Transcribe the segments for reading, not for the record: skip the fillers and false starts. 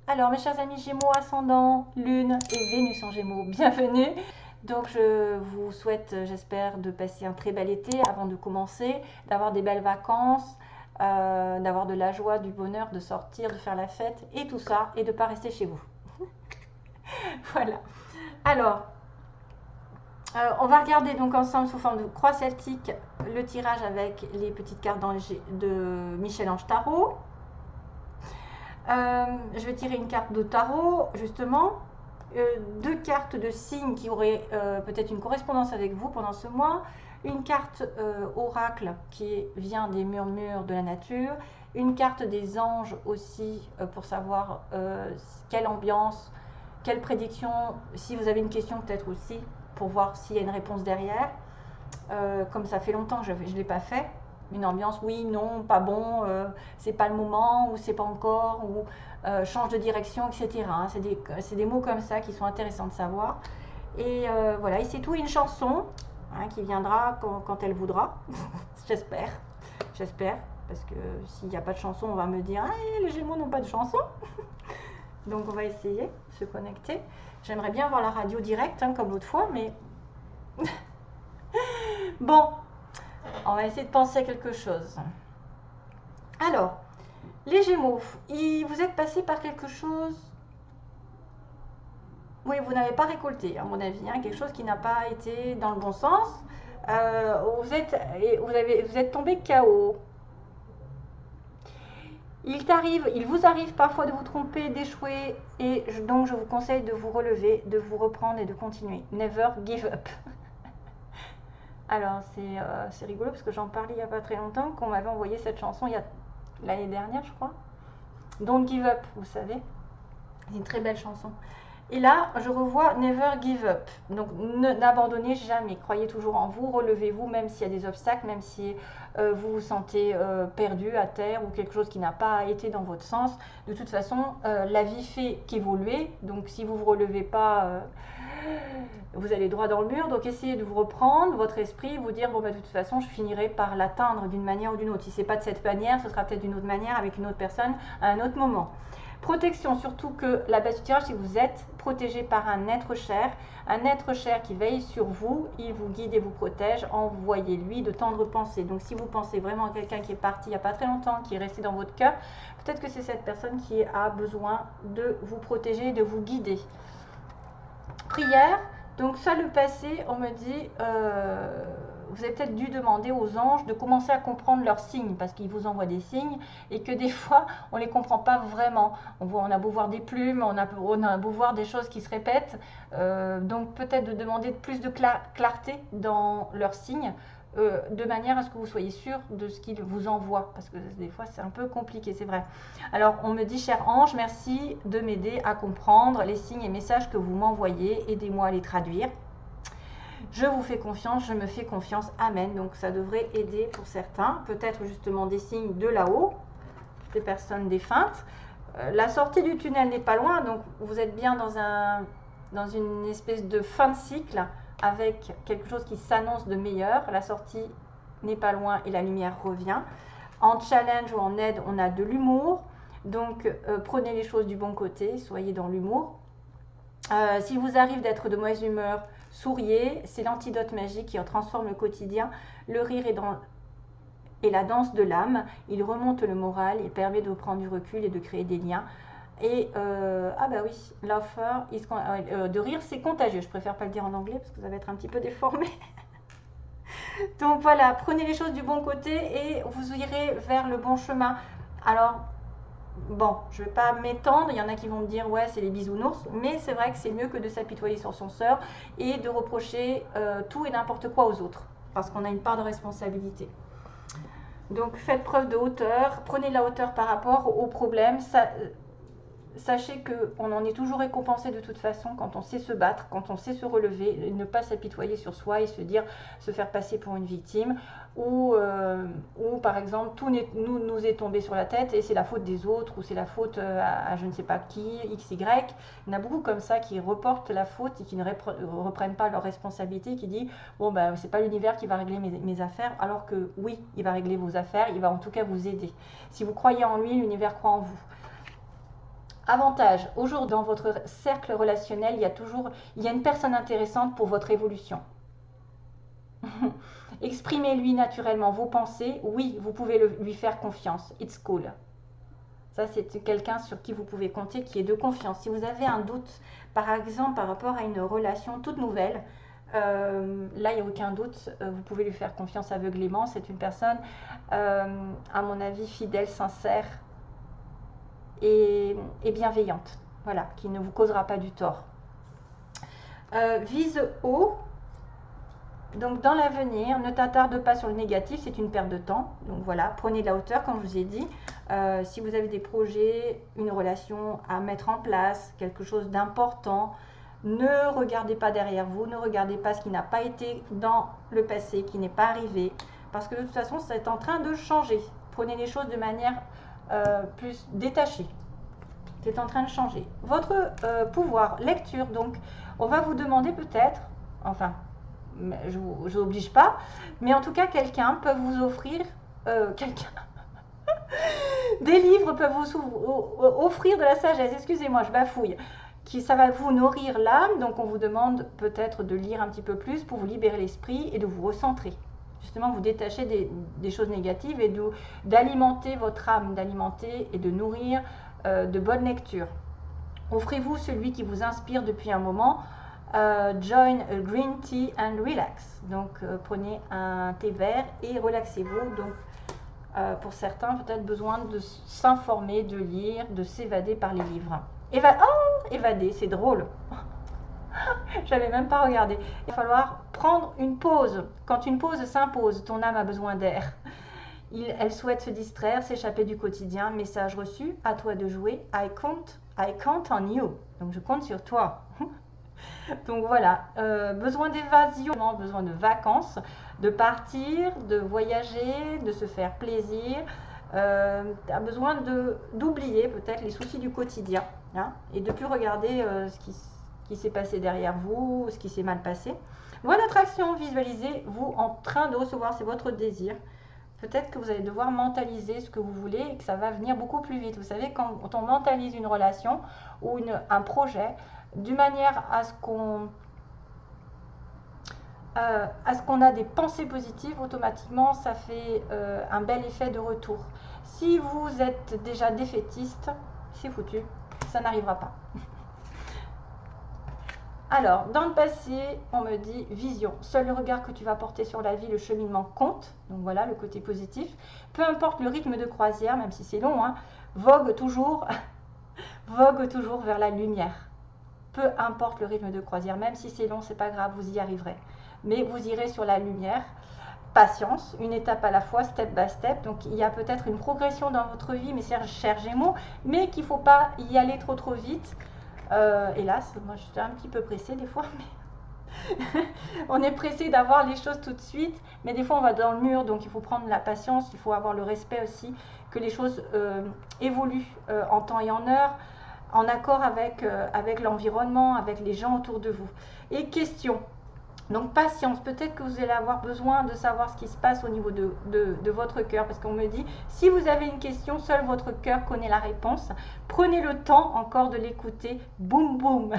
Alors, mes chers amis Gémeaux, ascendant, Lune et Vénus en Gémeaux, bienvenue. Donc, je vous souhaite, j'espère, de passer un très bel été avant de commencer, d'avoir des belles vacances, d'avoir de la joie, du bonheur, de sortir, de faire la fête et tout ça, et de ne pas rester chez vous. Voilà. Alors, on va regarder donc ensemble sous forme de croix celtique le tirage avec les petites cartes de Michel-Ange Tarot. Je vais tirer une carte de tarot, justement. Deux cartes de signes qui auraient peut-être une correspondance avec vous pendant ce mois. Une carte oracle qui vient des murmures de la nature. Une carte des anges aussi pour savoir quelle ambiance, quelle prédiction. Si vous avez une question peut-être aussi pour voir s'il y a une réponse derrière. Comme ça fait longtemps que je ne l'ai pas fait. Une ambiance, oui, non, pas bon, c'est pas le moment, ou c'est pas encore, ou change de direction, etc. Hein. C'est des mots comme ça qui sont intéressants de savoir. Et voilà, et c'est tout, une chanson hein, qui viendra quand elle voudra, j'espère, parce que s'il n'y a pas de chanson, on va me dire, ah, les Gémeaux n'ont pas de chanson. Donc on va essayer de se connecter. J'aimerais bien voir la radio directe, hein, comme l'autre fois, mais bon, on va essayer de penser à quelque chose. Alors, les Gémeaux, vous êtes passé par quelque chose. Oui, vous n'avez pas récolté, à mon avis, hein, quelque chose qui n'a pas été dans le bon sens. Vous êtes tombé KO. Il vous arrive parfois de vous tromper, d'échouer, et donc je vous conseille de vous relever, de vous reprendre et de continuer. Never give up. Alors, c'est rigolo parce que j'en parlais il n'y a pas très longtemps, qu'on m'avait envoyé cette chanson l'année dernière, je crois. Don't give up, vous savez. C'est une très belle chanson. Et là, je revois Never give up. Donc, n'abandonnez jamais. Croyez toujours en vous. Relevez-vous, même s'il y a des obstacles, même si vous vous sentez perdu à terre ou quelque chose qui n'a pas été dans votre sens. De toute façon, la vie fait qu'évoluer. Donc, si vous ne vous relevez pas, vous allez droit dans le mur. Donc, essayez de vous reprendre votre esprit, vous dire, bon, bah, de toute façon, je finirai par l'atteindre d'une manière ou d'une autre. Si ce n'est pas de cette manière, ce sera peut-être d'une autre manière avec une autre personne à un autre moment. Protection, surtout que la base du tirage, c'est que vous êtes protégé par un être cher qui veille sur vous, il vous guide et vous protège, envoyez-lui de tendres pensées. Donc si vous pensez vraiment à quelqu'un qui est parti il n'y a pas très longtemps, qui est resté dans votre cœur, peut-être que c'est cette personne qui a besoin de vous protéger, de vous guider. Prière, donc ça le passé, on me dit, vous avez peut-être dû demander aux anges de commencer à comprendre leurs signes, parce qu'ils vous envoient des signes, et que des fois, on ne les comprend pas vraiment. On a beau voir des plumes, on a beau voir des choses qui se répètent, donc peut-être de demander plus de clarté dans leurs signes, de manière à ce que vous soyez sûr de ce qu'ils vous envoient, parce que des fois c'est un peu compliqué, c'est vrai. Alors on me dit, cher ange, merci de m'aider à comprendre les signes et messages que vous m'envoyez, aidez-moi à les traduire. Je vous fais confiance, je me fais confiance, amen. Donc ça devrait aider pour certains, peut-être justement des signes de là-haut, des personnes défuntes. La sortie du tunnel n'est pas loin, donc vous êtes bien dans une espèce de fin de cycle, avec quelque chose qui s'annonce de meilleur. La sortie n'est pas loin et la lumière revient. En challenge ou en aide, on a de l'humour. Donc, prenez les choses du bon côté, soyez dans l'humour. S'il vous arrive d'être de mauvaise humeur, souriez. C'est l'antidote magique qui transforme le quotidien. Le rire est la danse de l'âme. Il remonte le moral, il permet de prendre du recul et de créer des liens. Et ah bah oui, de rire c'est contagieux. Je préfère pas le dire en anglais parce que ça va être un petit peu déformé. Donc voilà, prenez les choses du bon côté et vous irez vers le bon chemin. Alors bon, je vais pas m'étendre, il y en a qui vont me dire ouais c'est les bisounours, mais c'est vrai que c'est mieux que de s'apitoyer sur son sort et de reprocher tout et n'importe quoi aux autres, parce qu'on a une part de responsabilité. Donc faites preuve de hauteur, prenez de la hauteur par rapport aux problèmes. Sachez qu'on en est toujours récompensé de toute façon quand on sait se battre, quand on sait se relever, ne pas s'apitoyer sur soi et se faire passer pour une victime, ou par exemple tout nous est tombé sur la tête et c'est la faute des autres, ou c'est la faute à je ne sais pas qui, x, y. Il y en a beaucoup comme ça qui reportent la faute et qui ne reprennent pas leur responsabilité, qui disent bon ben c'est pas l'univers qui va régler mes affaires, alors que oui, il va régler vos affaires, il va en tout cas vous aider. Si vous croyez en lui, l'univers croit en vous. Avantage, aujourd'hui dans votre cercle relationnel, il y a une personne intéressante pour votre évolution. Exprimez-lui naturellement vos pensées. Oui, vous pouvez lui faire confiance. It's cool. Ça, c'est quelqu'un sur qui vous pouvez compter, qui est de confiance. Si vous avez un doute, par exemple, par rapport à une relation toute nouvelle, là, il n'y a aucun doute. Vous pouvez lui faire confiance aveuglément. C'est une personne, à mon avis, fidèle, sincère et bienveillante. Voilà, qui ne vous causera pas du tort. Vise haut. Donc dans l'avenir, ne t'attarde pas sur le négatif, c'est une perte de temps. Donc voilà, prenez de la hauteur comme je vous ai dit. Si vous avez des projets, une relation à mettre en place, quelque chose d'important, ne regardez pas derrière vous, ne regardez pas ce qui n'a pas été dans le passé, qui n'est pas arrivé. Parce que de toute façon, c'est en train de changer. Prenez les choses de manière plus détachée. C'est en train de changer. Votre pouvoir, lecture, donc on va vous demander peut-être, enfin, je n'oblige pas, mais en tout cas, quelqu'un peut vous offrir, des livres peuvent vous offrir de la sagesse, excusez-moi, je bafouille, ça va vous nourrir l'âme, donc on vous demande peut-être de lire un petit peu plus pour vous libérer l'esprit et de vous recentrer. Justement, vous détacher des choses négatives et d'alimenter votre âme, d'alimenter et de nourrir de bonnes lectures. Offrez-vous celui qui vous inspire depuis un moment. Join a green tea and relax. Donc prenez un thé vert et relaxez-vous. Donc pour certains, peut-être besoin de s'informer, de lire, de s'évader par les livres. Évader, c'est drôle. J'avais même pas regardé. Il va falloir prendre une pause. Quand une pause s'impose, ton âme a besoin d'air. Elle souhaite se distraire, s'échapper du quotidien. Message reçu, à toi de jouer. I count on you. Donc je compte sur toi. Donc voilà, besoin d'évasion, besoin de vacances, de partir, de voyager, de se faire plaisir. Tu as besoin d'oublier peut-être les soucis du quotidien, hein, et de plus regarder ce qui s'est passé derrière vous, ce qui s'est mal passé. Voie d'attraction, visualisez-vous en train de recevoir, c'est votre désir. Peut-être que vous allez devoir mentaliser ce que vous voulez et que ça va venir beaucoup plus vite. Vous savez, quand on mentalise une relation ou un projet, d'une manière à ce qu'on a des pensées positives, automatiquement, ça fait un bel effet de retour. Si vous êtes déjà défaitiste, c'est foutu, ça n'arrivera pas. Alors, dans le passé, on me dit vision. Seul le regard que tu vas porter sur la vie, le cheminement compte. Donc voilà, le côté positif. Peu importe le rythme de croisière, même si c'est long, hein, vogue toujours vers la lumière. Peu importe le rythme de croisière, même si c'est long, c'est pas grave, vous y arriverez. Mais vous irez sur la lumière. Patience, une étape à la fois, step by step. Donc il y a peut-être une progression dans votre vie, mes chers Gémeaux, mais qu'il ne faut pas y aller trop vite. Hélas, moi je suis un petit peu pressée des fois, mais on est pressé d'avoir les choses tout de suite, mais des fois on va dans le mur, donc il faut prendre la patience, il faut avoir le respect aussi que les choses évoluent en temps et en heure, en accord avec l'environnement, avec les gens autour de vous. Et question, donc patience, peut-être que vous allez avoir besoin de savoir ce qui se passe au niveau de votre cœur, parce qu'on me dit, si vous avez une question, seul votre cœur connaît la réponse. Prenez le temps encore de l'écouter, boum boum.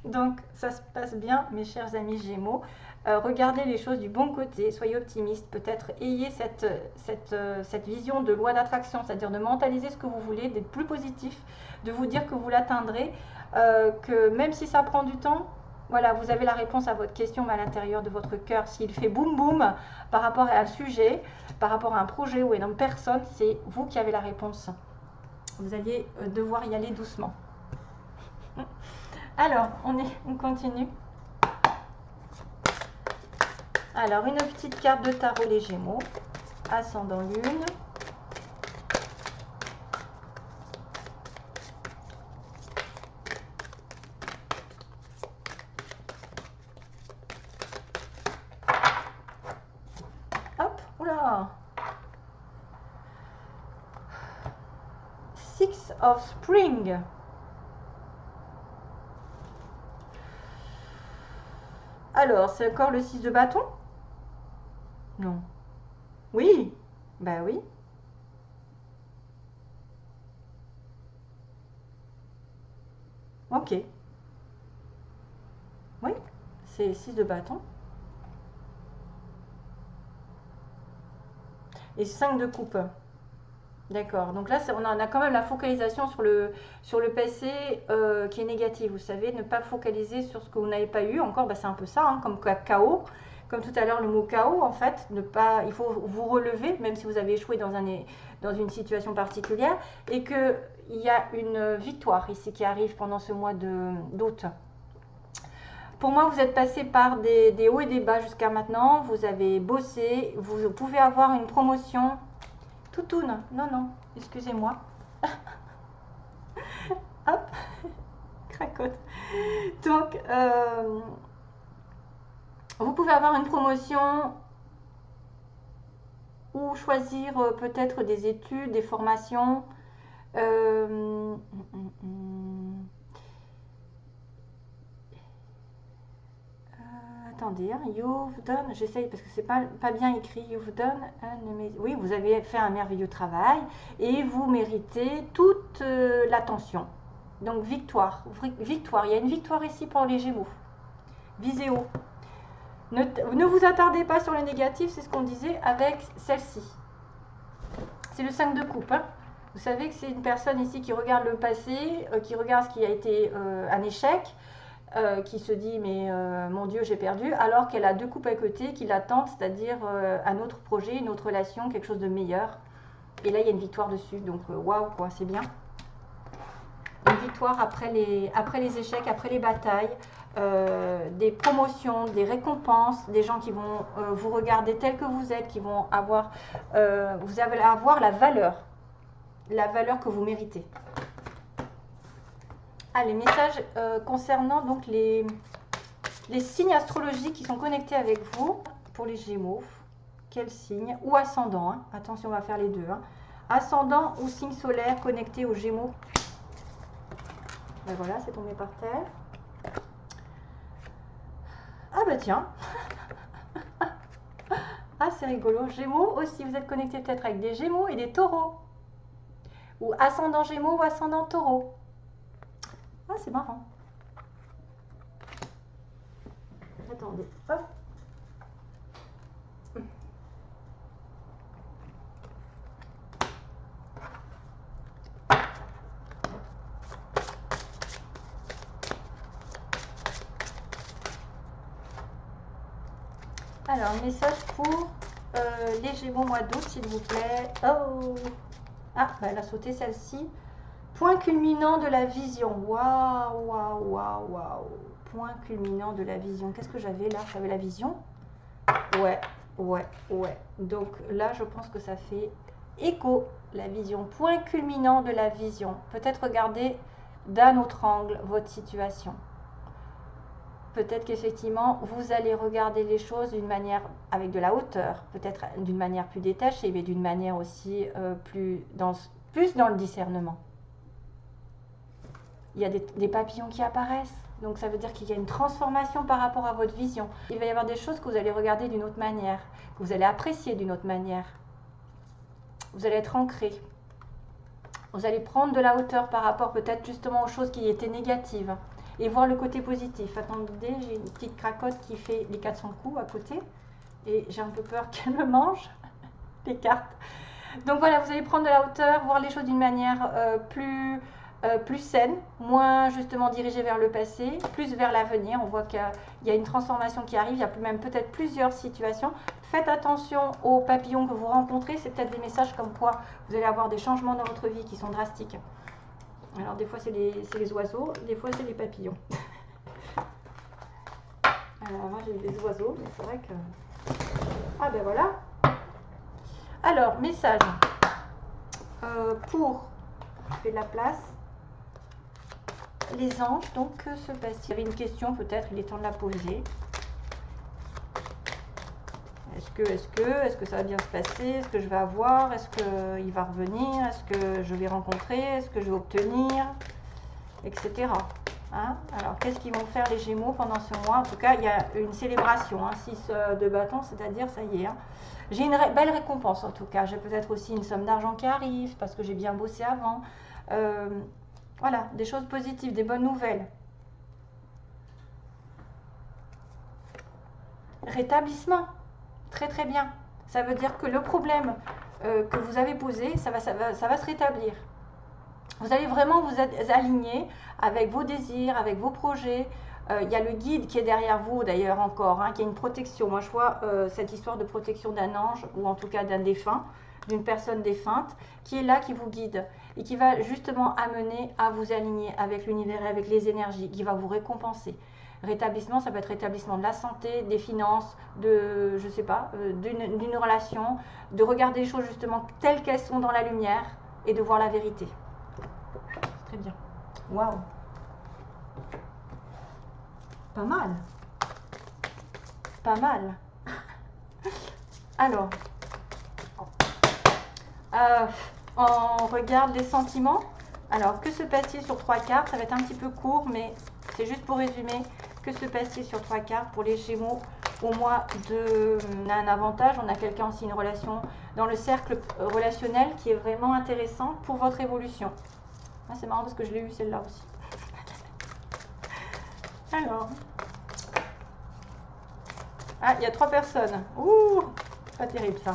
Donc ça se passe bien, mes chers amis Gémeaux. Regardez les choses du bon côté, soyez optimistes, peut-être ayez cette vision de loi d'attraction, c'est-à-dire de mentaliser ce que vous voulez, d'être plus positif, de vous dire que vous l'atteindrez, que même si ça prend du temps, voilà, vous avez la réponse à votre question à l'intérieur de votre cœur. S'il fait boum boum par rapport à un sujet, par rapport à un projet ou à une personne, c'est vous qui avez la réponse. Vous allez devoir y aller doucement. Alors, on continue. Alors, une petite carte de tarot les Gémeaux, ascendant lune. Hop, oula. Six of Spring. Alors, c'est encore le 6 de bâton? Non. Oui, bah oui. Ok. Oui, c'est 6 de bâton. Et 5 de coupe. D'accord. Donc là, on a quand même la focalisation sur le passé qui est négatif. Vous savez, ne pas focaliser sur ce que vous n'avez pas eu. Encore, bah, c'est un peu ça, hein, comme chaos. Comme tout à l'heure, le mot chaos, en fait, il faut vous relever, même si vous avez échoué dans une situation particulière, et qu'il y a une victoire ici qui arrive pendant ce mois d'août. Pour moi, vous êtes passé par des hauts et des bas jusqu'à maintenant. Vous avez bossé. Vous pouvez avoir une promotion. Toutoune, non, non, excusez-moi. Hop, cracotte. Donc, vous pouvez avoir une promotion ou choisir peut-être des études, des formations. Attendez, hein, you've done, j'essaye parce que c'est pas bien écrit, you've done, oui, vous avez fait un merveilleux travail et vous méritez toute l'attention. Donc victoire, victoire, il y a une victoire ici pour les Gémeaux. Visez haut. Ne vous attardez pas sur le négatif, c'est ce qu'on disait avec celle-ci. C'est le 5 de coupe. Hein. Vous savez que c'est une personne ici qui regarde le passé, qui regarde ce qui a été un échec, qui se dit mais mon Dieu j'ai perdu, alors qu'elle a deux coupes à côté qui l'attendent, c'est-à-dire un autre projet, une autre relation, quelque chose de meilleur. Et là il y a une victoire dessus, donc waouh quoi, c'est bien. Une victoire après les échecs, après les batailles, des promotions, des récompenses, des gens qui vont vous regarder tel que vous êtes, qui vont avoir, vous allez avoir la valeur que vous méritez. Ah, les messages concernant donc les signes astrologiques qui sont connectés avec vous pour les Gémeaux. Quel signe? Ou ascendant, hein. Attention, on va faire les deux. Hein. Ascendant ou signe solaire connecté aux Gémeaux. Ben voilà, c'est tombé par terre. Ah bah tiens. Ah, c'est rigolo. Gémeaux aussi, vous êtes connecté peut-être avec des Gémeaux et des Taureaux. Ou ascendant Gémeaux ou ascendant Taureau. Ah, c'est marrant. Attendez, hop. Alors, message pour les Gémeaux mois d'août, s'il vous plaît. Oh! Ah, bah, elle a sauté celle-ci. Point culminant de la vision. Waouh, waouh, waouh, waouh. Point culminant de la vision. Qu'est-ce que j'avais là? J'avais la vision. Ouais, ouais, ouais. Donc là, je pense que ça fait écho, la vision. Point culminant de la vision. Peut-être regarder d'un autre angle votre situation. Peut-être qu'effectivement, vous allez regarder les choses d'une manière avec de la hauteur, peut-être d'une manière plus détachée, mais d'une manière aussi plus dans le discernement. Il y a des papillons qui apparaissent, donc ça veut dire qu'il y a une transformation par rapport à votre vision. Il va y avoir des choses que vous allez regarder d'une autre manière, que vous allez apprécier d'une autre manière. Vous allez être ancré. Vous allez prendre de la hauteur par rapport peut-être justement aux choses qui étaient négatives. Et voir le côté positif. Attendez, j'ai une petite cracotte qui fait les 400 coups à côté. Et j'ai un peu peur qu'elle me mange les cartes. Donc voilà, vous allez prendre de la hauteur, voir les choses d'une manière plus saine, moins justement dirigée vers le passé, plus vers l'avenir. On voit qu'il y a une transformation qui arrive, il y a même peut-être plusieurs situations. Faites attention aux papillons que vous rencontrez. C'est peut-être des messages comme quoi vous allez avoir des changements dans votre vie qui sont drastiques. Alors des fois c'est les oiseaux, des fois c'est les papillons. Alors moi j'ai des oiseaux, mais c'est vrai que... Ah ben voilà. Alors, message pour... Je fais de la place. Les anges, donc que se passe-t-il? Il y avait une question peut-être, il est temps de la poser. Est-ce que ça va bien se passer? Est-ce que je vais avoir? Est-ce qu'il va revenir? Est-ce que je vais rencontrer? Est-ce que je vais obtenir? Etc. Hein? Alors, qu'est-ce qu'ils vont faire les Gémeaux pendant ce mois? En tout cas, il y a une célébration. Hein, 6 de bâton, c'est-à-dire, ça y est. Hein. J'ai une belle récompense en tout cas. J'ai peut-être aussi une somme d'argent qui arrive parce que j'ai bien bossé avant. Voilà, des choses positives, des bonnes nouvelles. Rétablissement. Très très bien. Ça veut dire que le problème que vous avez posé, ça va se rétablir. Vous allez vraiment vous aligner avec vos désirs, avec vos projets. Il y a le guide qui est derrière vous d'ailleurs encore, hein, qui a une protection. Moi je vois cette histoire de protection d'un ange, ou en tout cas d'un défunt, d'une personne défunte, qui est là, qui vous guide et qui va justement amener à vous aligner avec l'univers et avec les énergies, qui va vous récompenser. Rétablissement, ça peut être rétablissement de la santé, des finances, de, je sais pas, d'une relation, de regarder les choses justement telles qu'elles sont dans la lumière et de voir la vérité. Très bien. Waouh. Pas mal. Pas mal. Alors, on regarde les sentiments. Alors, que se passe-t-il sur 3 cartes? Ça va être un petit peu court, mais c'est juste pour résumer. Que se passe-t-il sur 3 cartes pour les Gémeaux au mois de... On a un avantage, on a quelqu'un aussi, une relation dans le cercle relationnel qui est vraiment intéressant pour votre évolution. Ah, c'est marrant parce que je l'ai eu celle-là aussi. Alors. Ah, il y a 3 personnes. Ouh, pas terrible ça.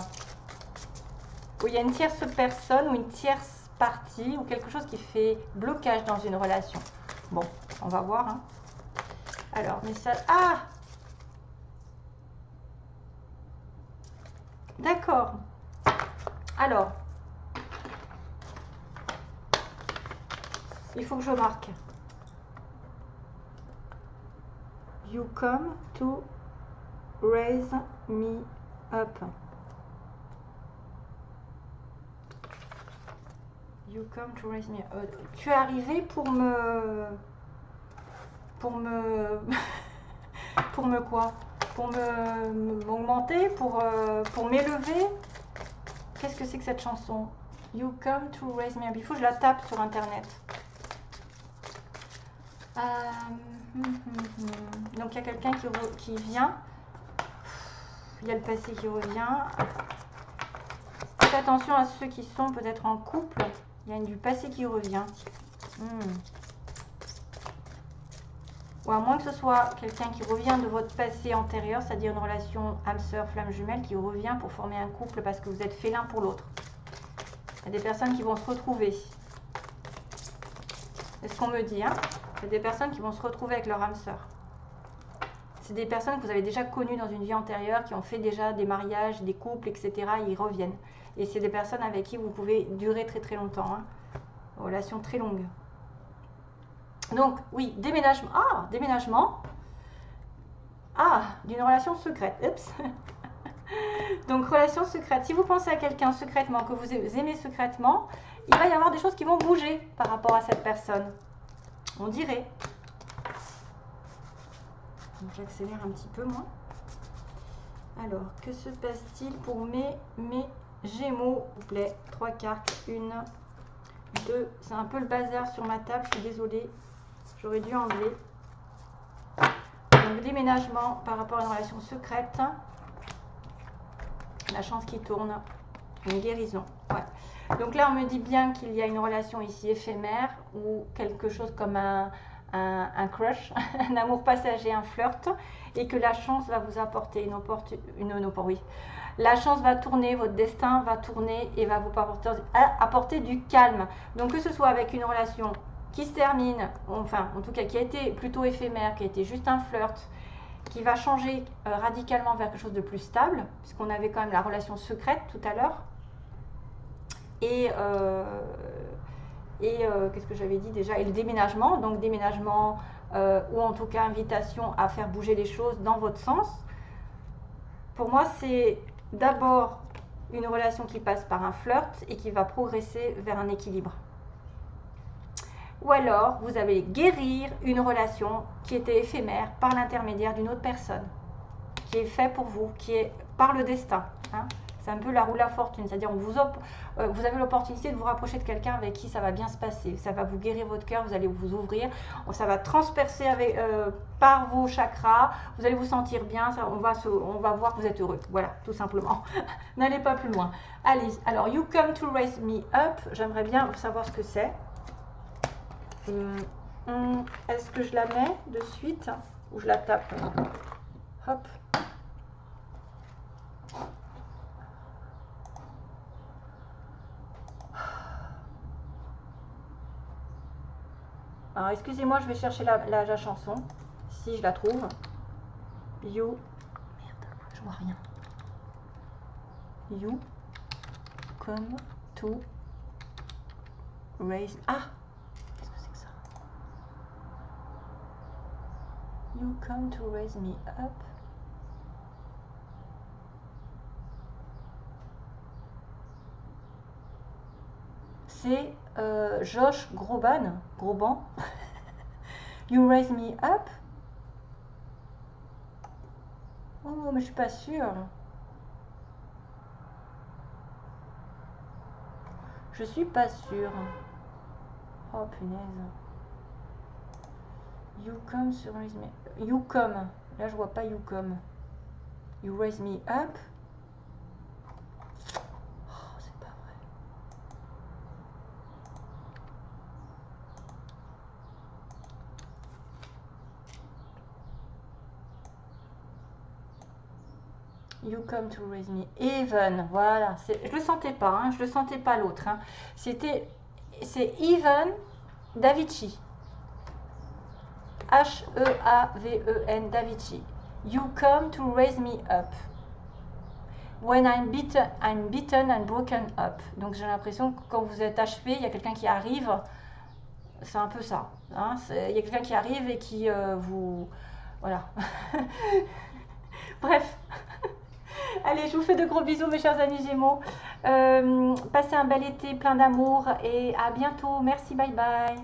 Où il y a une tierce personne ou une tierce partie ou quelque chose qui fait blocage dans une relation. Bon, on va voir. Hein. Alors, message. Ah! D'accord. Alors, il faut que je marque. You come to raise me up. You come to raise me up. Tu es arrivé pour me quoi? Pour m'augmenter, pour m'élever. Qu'est-ce que c'est que cette chanson? You come to raise me up. Il faut que je la tape sur internet. Donc il y a quelqu'un qui vient. Il y a le passé qui revient. Faites attention à ceux qui sont peut-être en couple. Il y a du passé qui revient. Ou à moins que ce soit quelqu'un qui revient de votre passé antérieur, c'est-à-dire une relation âme-sœur, flamme jumelle, qui revient pour former un couple parce que vous êtes fait l'un pour l'autre. Il y a des personnes qui vont se retrouver. C'est ce qu'on me dit, hein. Il y a des personnes qui vont se retrouver avec leur âme-sœur. C'est des personnes que vous avez déjà connues dans une vie antérieure, qui ont fait déjà des mariages, des couples, etc. Et ils reviennent. Et c'est des personnes avec qui vous pouvez durer très très longtemps. Hein. Relation très longue. Donc, oui, déménagement. Ah, déménagement. Ah, d'une relation secrète. Oups. Donc, relation secrète. Si vous pensez à quelqu'un secrètement, que vous aimez secrètement, il va y avoir des choses qui vont bouger par rapport à cette personne. On dirait. J'accélère un petit peu, moi. Alors, que se passe-t-il pour mes Gémeaux, s'il vous plaît? 3 cartes. 1, 2. C'est un peu le bazar sur ma table, je suis désolée. J'aurais dû enlever. Donc, déménagement par rapport à une relation secrète. La chance qui tourne. Une guérison. Ouais. Donc là, on me dit bien qu'il y a une relation ici éphémère ou quelque chose comme un crush, un amour passager, un flirt, et que la chance va vous apporter oui. La chance va tourner, votre destin va tourner et va vous apporter du calme. Donc que ce soit avec une relation qui se termine, enfin en tout cas qui a été plutôt éphémère, qui a été juste un flirt, qui va changer radicalement vers quelque chose de plus stable, puisqu'on avait quand même la relation secrète tout à l'heure. Et qu'est-ce que j'avais dit déjà? Et le déménagement, donc déménagement ou en tout cas invitation à faire bouger les choses dans votre sens. Pour moi, c'est d'abord une relation qui passe par un flirt et qui va progresser vers un équilibre. Ou alors, vous allez guérir une relation qui était éphémère par l'intermédiaire d'une autre personne, qui est fait pour vous, qui est par le destin. Hein. C'est un peu la roue de la fortune, c'est-à-dire vous avez l'opportunité de vous rapprocher de quelqu'un avec qui ça va bien se passer. Ça va vous guérir votre cœur, vous allez vous ouvrir, ça va transpercer par vos chakras, vous allez vous sentir bien, on va voir que vous êtes heureux. Voilà, tout simplement. N'allez pas plus loin. Allez, alors, You Come to Raise Me Up, j'aimerais bien savoir ce que c'est. Est-ce que je la mets de suite ou je la tape? Hop. Alors, excusez-moi, je vais chercher la chanson, si je la trouve. You... Merde, je vois rien. You come to raise... Ah! Qu'est-ce que c'est que ça? You come to raise me up. C'est Josh Groban. You raise me up. Oh, mais je suis pas sûre. Je suis pas sûre. Oh, punaise. You come to raise me... You come. Là, je vois pas you come. You raise me up. Oh, c'est pas vrai. You come to raise me even. Voilà. Je le sentais pas. Hein, je le sentais pas l'autre. Hein. C'est Even Davichi. H-E-A-V-E-N Davichi. You come to raise me up. When I'm beaten and broken up. Donc j'ai l'impression que quand vous êtes achevé, il y a quelqu'un qui arrive. C'est un peu ça. Hein, il y a quelqu'un qui arrive et qui vous... Voilà. Bref. Allez, je vous fais de gros bisous mes chers amis Gémeaux. Passez un bel été plein d'amour et à bientôt. Merci, bye bye.